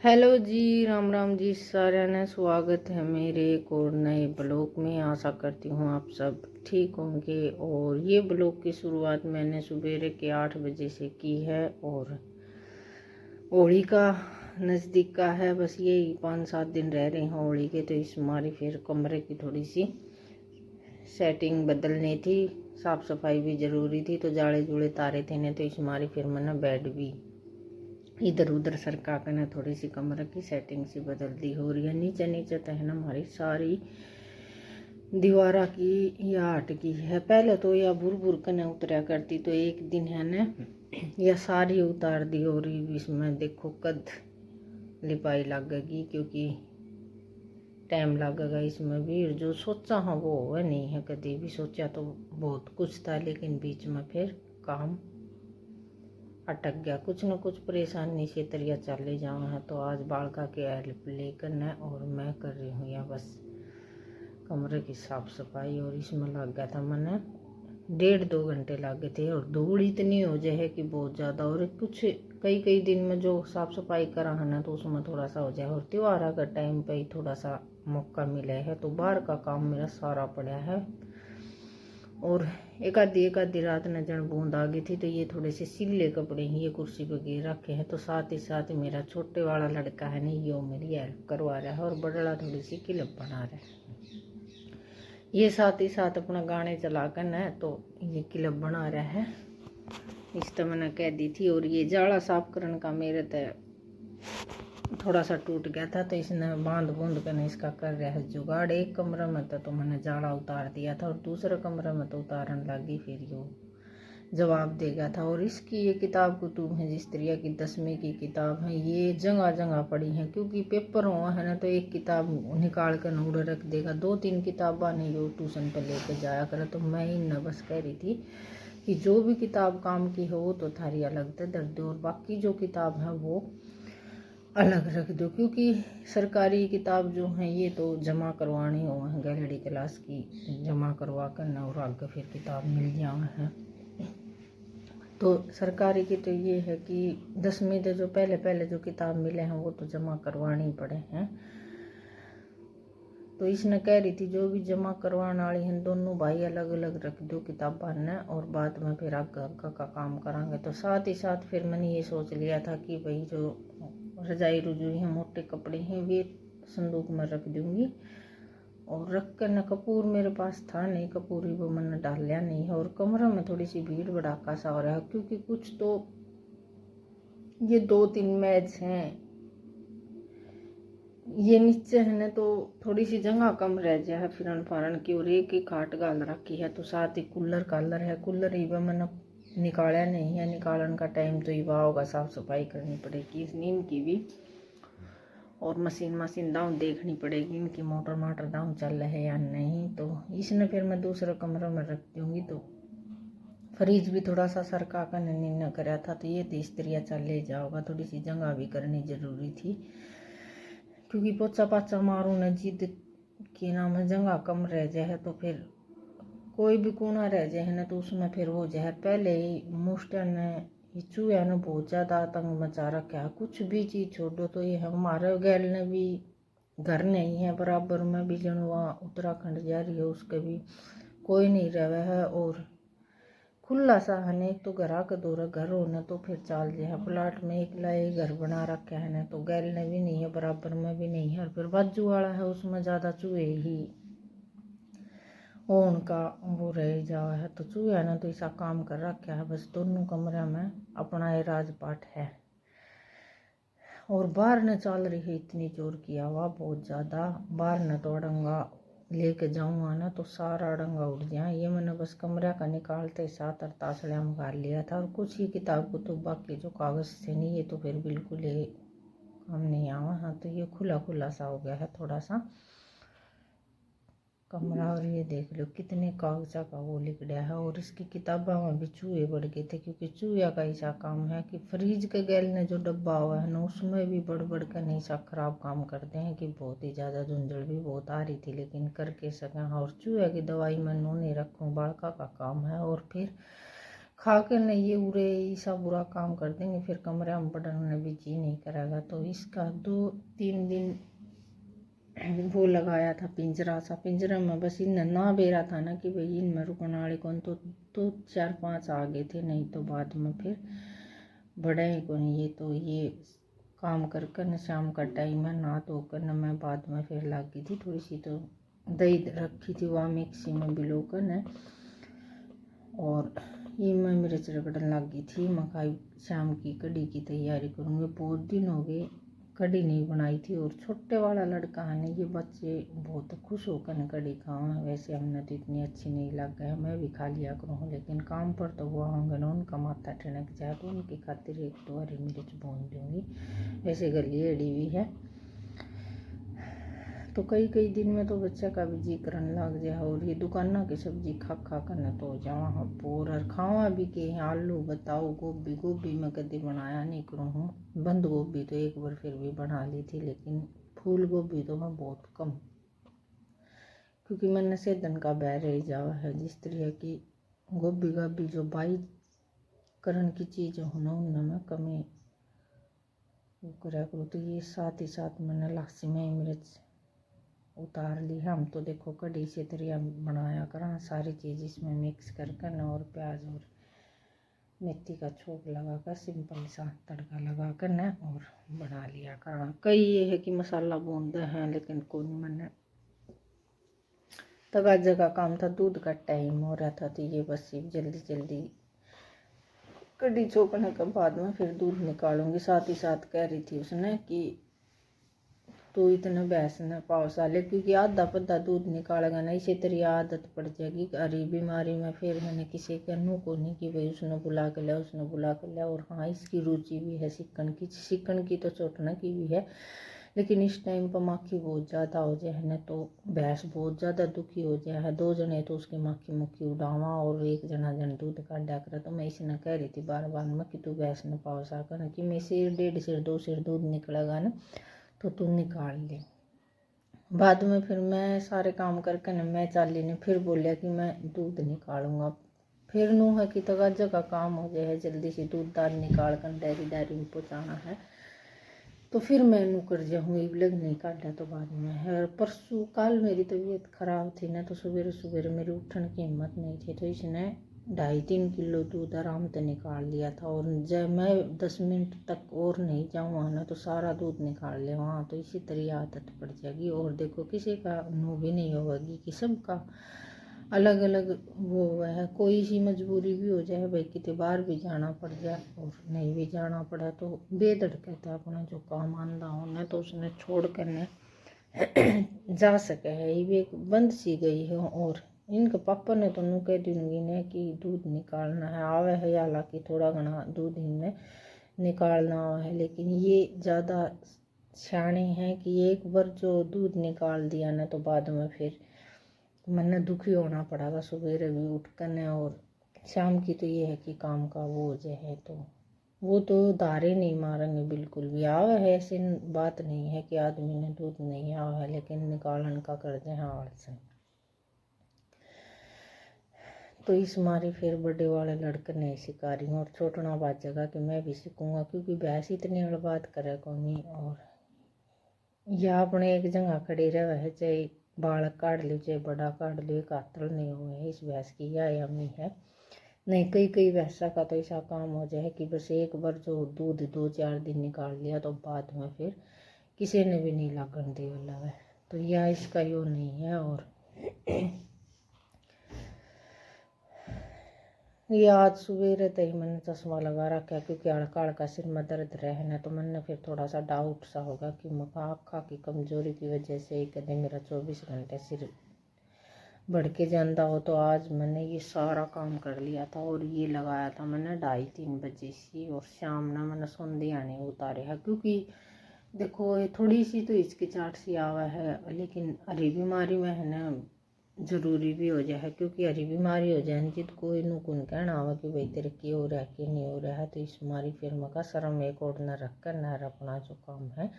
Hello जी, राम राम जी। साਰਿਆਂ ने स्वागत है मेरे एक और नए ब्लॉग में। आशा करती हूँ आप सब ठीक होंगे। और ये ब्लॉग की शुरुआत मैंने सवेरे के 8 बजे से की है और होली का नज़दीक का है। बस यही 5-7 दिन रह रहे हैं होली के, तो इस हमारी फिर कमरे की थोड़ी सी सेटिंग बदलनी थी, साफ़ सफाई भी ज़रूरी थी। तो जाड़े जुड़े तारे थे ने, तो इस हमारी फिर मैंने बेड भी इधर उधर सरका कर ना थोड़ी सी कमरे की सेटिंग सी बदल दी हो रही है। नीचे नीचे तो है ना हमारी सारी दीवारा की या हट की है। पहले तो या बुर बुर कर उतरा करती, तो एक दिन है ना या सारी उतार दी हो रही। इसमें देखो कद लिपाई लगेगी, क्योंकि टाइम लगेगा इसमें भी। जो सोचा हाँ वो है नहीं है, कभी भी सोचा तो बहुत कुछ था, लेकिन बीच में फिर काम अटक गया। कुछ न कुछ परेशानी से तरिया चले जाओ है। तो आज बालका के हेल्प लेकर न और मैं कर रही हूँ या बस कमरे की साफ सफाई। और इसमें लग गया था मैंने 1.5-2 घंटे लग गए थे। और धूल इतनी हो जाए है कि बहुत ज़्यादा। और कुछ कई दिन में जो साफ सफाई करा है ना, तो उसमें थोड़ा सा हो जाए। और त्योहार का टाइम पे ही थोड़ा सा मौका मिला है, तो बाहर का काम मेरा सारा पड़ा है। और एक आधी रात न जन बूंद आ गई थी, तो ये थोड़े से सिले कपड़े ही ये कुर्सी पर गिर रखे हैं। तो साथ ही साथ मेरा छोटे वाला लड़का है नहीं, यो मेरी हेल्प करवा रहा है। और बड़ा थोड़ी सी क्लिप बना रहा है। ये साथ ही साथ अपना गाने चला कर न तो ये क्लिप बना रहा है। इस तरह मैंने कह दी थी। और ये जाड़ा साफ करने का मेरे तो थोड़ा सा टूट गया था, तो इसने बांध बूंद कर इसका कर रहा है जुगाड़। एक कमरे में तो मैंने जाड़ा उतार दिया था, और दूसरे कमरे में तो उतारन लगी फिर यो जवाब देगा था। और इसकी ये किताब कुतुब है जिस तरह की 10वीं की किताब है, ये जगह जगह पड़ी है। क्योंकि पेपर हुआ है ना, तो एक किताब निकाल कर नूड़ रख देगा, 2-3 किताबा नहीं यो ट्यूशन पर लेकर जाया करे। तो मैं इन बस कह रही थी कि जो भी किताब काम की हो वो तो थारी अलग दे दो, और बाकी जो किताब है वो अलग रख दो। क्योंकि सरकारी किताब जो है ये तो जमा करवानी हो है, गैलरी क्लास की जमा करवा कर ना और आगे फिर किताब मिल जाए है। तो सरकारी की तो ये है कि 10वीं के जो पहले जो किताब मिले हैं वो तो जमा करवानी पड़े हैं। तो इसने कह रही थी जो भी जमा करवाने वाली हैं दोनों भाई अलग अलग रख दो किताबा ने, और बाद में फिर आगे का काम करांगे। तो साथ ही साथ फिर मैंने ये सोच लिया था कि भाई जो रजाई रुजुई हैं मोटे कपड़े हैं वे संदूक में रख दूंगी। और रख कर न कपूर मेरे पास था नहीं, कपूर ही वो मैंने डाल लिया नहीं है। और कमरे में थोड़ी सी भीड़ भड़ाका सा हो रहा है, क्योंकि कुछ तो ये 2-3 मैच हैं ये नीचे है ना, तो थोड़ी सी जगह कम रह जाए फिरन फारन की। और एक ही खाट गाल रखी है। तो साथ ही कूलर कालर है, कूलर ही मैंने निकाला नहीं है। निकालन का टाइम तो युवा होगा, साफ सफाई करनी पड़ेगी इस नींद की भी। और मशीन दाम देखनी पड़ेगी इनकी, मोटर माटर दाम चल रहे हैं या नहीं। तो इसने फिर मैं दूसरे कमरे में रख दूँगी। तो फ्रिज भी थोड़ा सा सरका कर न कराया था, तो ये तो इस तरह चल ले जाओगा। थोड़ी सी जगह भी करनी ज़रूरी थी, क्योंकि पोचा पाचा मारू न जिद के नाम है जगह कम रह जाए। तो फिर कोई भी कोना रह जाए ना, तो उसमें फिर हो जाए। पहले ही मुस्टा ने ये चूहा ने बहुत ज़्यादा आतंक मचा रखा है। कुछ भी चीज़ छोड़ो तो ये हमारे गैल ने भी घर नहीं है, बराबर में भी जन वहाँ उत्तराखंड जा रही है उसके भी कोई नहीं रहा है। और खुला सा है ना, एक तो घरा का दूर घर हो ना, तो फिर चाल जाए। प्लाट में एक लाए घर बना रखा है ना, तो गैल ने भी नहीं है, बराबर में भी नहीं है। और फिर बाजू वाला है उसमें ज़्यादा चूहे ही उनका वो रह जावा है। तो चूहा ने तो ऐसा काम कर रखा है, बस दोनों कमरे में अपना ये राजपाट है। और बाहर न चल रही है इतनी जोर की हवा, बहुत ज़्यादा। बाहर न तो अड़ंगा लेके जाऊँगा ना तो सारा अड़ंगा उड़ जाए। ये मैंने बस कमरा का निकालते साथ और तासड़ा मंगा लिया था। और कुछ ही किताब को तो बाकी जो कागज़ से नहीं, ये तो फिर बिल्कुल ही काम नहीं आवा। हाँ, तो ये खुला खुला सा हो गया है थोड़ा सा कमरा। और ये देख लो कितने कागजा का वो लिख गया है। और इसकी किताबों में भी चूहे बढ़ गए थे, क्योंकि चूहा का ऐसा काम है कि फ्रिज के गैल ने जो डब्बा हुआ है ना, उसमें भी बढ़ कर नहीं सा खराब काम करते हैं कि बहुत ही ज़्यादा झुंझड़ भी बहुत आ रही थी, लेकिन करके सकें। और चूहे की दवाई मैं नहीं रखूँ, बड़का का काम है। और फिर खा कर नहीं ये उरे ऐसा बुरा काम कर देंगे, फिर कमरे में पड़ने भी जी नहीं करेगा। तो इसका 2-3 दिन वो लगाया था पिंजरा सा, पिंजरे में बस इन ना बेरा था ना कि भाई इनमें रुकने वाले कौन, तो 4-5 आ गए थे, नहीं तो बाद में फिर बड़े ही कौन। ये तो ये काम कर कर न शाम का टाइम है, ना धो कर न मैं बाद में फिर लग गई थी थोड़ी सी, तो दही रखी थी वहाँ मिक्सी में बिलो कर न, और ये मैं मिर्च रगड़न लग गई थी। मकाई शाम की कढ़ी की तैयारी करूँगी, बहुत दिन हो गए कढ़ी नहीं बनाई थी। और छोटे वाला लड़का है ना, ये बच्चे बहुत खुश होकर न कढ़ी खाओ। वैसे हमने तो इतनी अच्छी नहीं लग गया, मैं भी खा लिया करूँ, लेकिन काम पर तो वो होंगे ना, उनका माथा ठिनक जाए तो उनकी खातिर 1-2 हरी मिर्च भून दूँगी। वैसे गली एड़ी भी है, तो कई दिन में तो बच्चा का भी जी करने लग जाए। और ये दुकाना की सब्जी खा खा कर न तो जावा बोर, और खावा भी के आलू बताओ, गोभी मैं कभी बनाया नहीं करूँ हूँ। बंद गोभी तो एक बार फिर भी बना ली थी, लेकिन फूल गोभी तो मैं बहुत कम, क्योंकि मैंने सेदन का बैर रह जावा है। जिस तरह की गोभी जो बाई करन की चीज़ हो ना, उनमें मैं कमी वो करा करूँ। तो ये साथ ही साथ मैंने लासी में मिर्च उतार ली। हम तो देखो कढ़ी से तरह बनाया करा, सारी चीज़ इसमें मिक्स करके न, और प्याज और मेथी का छोंक लगा कर सिंपल सा तड़का लगा कर न और बना लिया करा। कई ये है कि मसाला भूनते हैं, लेकिन कोई मैंने तगाजे का काम था, दूध का टाइम हो रहा था, तो ये बस जल्दी कढ़ी छोकने के बाद में फिर दूध निकालूंगी। साथ ही साथ कह रही थी उसने कि तो इतना बहस न पाओ साले, क्योंकि आधा पद्धा दूध निकालेगा ना, इसी तरह आदत पड़ जाएगी। अरे बीमारी में फिर मैंने किसी के नु को नहीं कि भाई उसने बुला के लिया, उसने बुला के लिया। और हाँ, इसकी रुचि भी है सिक्कन की तो चोटना की भी है, लेकिन इस टाइम पर माखी बहुत ज़्यादा हो जाए है ना, तो भैंस बहुत ज़्यादा दुखी हो जाए है। 2 जने तो उसकी माखी मुखी उड़ावा, और 1 जना दूध काटा करा। तो मैं इसने कह रही थी बार में कि तू भैंस न पाओ साकर, कि मैं 1.5 2 दूध निकलेगा ना, तो तू निकाल ले। बाद में फिर मैं सारे काम करके न मैं चाली ने फिर बोलिया कि मैं दूध निकालूंगा। फिर नू है कि तगाजा का काम हो जाए, जल्दी से दूध दाल निकाल कर डेयरी में पहुँचाना है, तो फिर मैं नू कर जाऊँगी। लग नहीं काटा तो बाद में है। और परसों कल मेरी तबीयत खराब थी ना, तो सवेरे मेरी उठने की हिम्मत नहीं थी, तो इसने 2.5-3 किलो दूध आराम से निकाल लिया था। और जब मैं 10 मिनट तक और नहीं जाऊँ ना, तो सारा दूध निकाल ले वहाँ। तो इसी तरह आदत पड़ जाएगी। और देखो किसी का नो भी नहीं होगी कि सबका अलग अलग वो हुआ है। कोई सी मजबूरी भी हो जाए भाई, कितने बार भी जाना पड़ जाए, और नहीं भी जाना पड़ा तो बेदड़ कहता है अपना जो काम आंदा होना, तो उसने छोड़ करने जा सके है। ये एक बंद सी गई है। और इनके पापा ने तो नू कह दूंगी ने कि दूध निकालना है आवे है, हालांकि थोड़ा घना दूध इनने निकालना है, लेकिन ये ज़्यादा सियाने हैं कि एक बार जो दूध निकाल दिया ना, तो बाद में फिर मन दुखी होना पड़ेगा सवेरे भी उठ कर ने। और शाम की तो ये है कि काम का वो हो जाए, तो वो तो धारे नहीं मारेंगे बिल्कुल भी। आवा है ऐसी बात नहीं है कि आदमी ने दूध नहीं आवा है, लेकिन निकालन का कर दे हाँ से। तो इस मारी फिर बड़े वाले लड़के नहीं सिखा रही हूँ, और छोटना बात जगह कि मैं भी सीखूँगा, क्योंकि भैंस इतनी अड़ बात करे को नहीं। और या अपने एक जगह खड़ी रहे है, चाहे बाल काट लो चाहे बड़ा काट लो, एक आतल नहीं हुए इस भैंस की या यमी है नहीं। कई भैंसा का तो ऐसा काम हो जाए कि बस एक बार जो दूध 2-4 दिन निकाल लिया, तो बाद में फिर किसी ने भी नहीं लागन दे वाला है। तो यह इसका यो नहीं है। और ये आज सवेरे तक मैंने चश्मा लगा रखा, क्योंकि हड़का सिर में दर्द रहना, तो मैंने फिर थोड़ा सा डाउट सा होगा कि मका आँखा की कमजोरी की वजह से कदे मेरा 24 घंटे सिर बढ़ के जाता हो। तो आज मैंने ये सारा काम कर लिया था, और ये लगाया था मैंने 2:30-3 बजे से, और शाम ना मैंने संध्या नहीं उतारे है, क्योंकि देखो ये थोड़ी सी तो हिचकिचाहट सी आवा है, लेकिन हरी बीमारी में है ना जरूरी भी हो जाए, क्योंकि हरी बीमारी हो जाए जित कोई नु कुन कहना आवा कि भाई तेरे की हो रहा है कि नहीं हो रहा है। तो इस बीमारी फिर मका शर्म एक और न रख कर न अपना जो काम है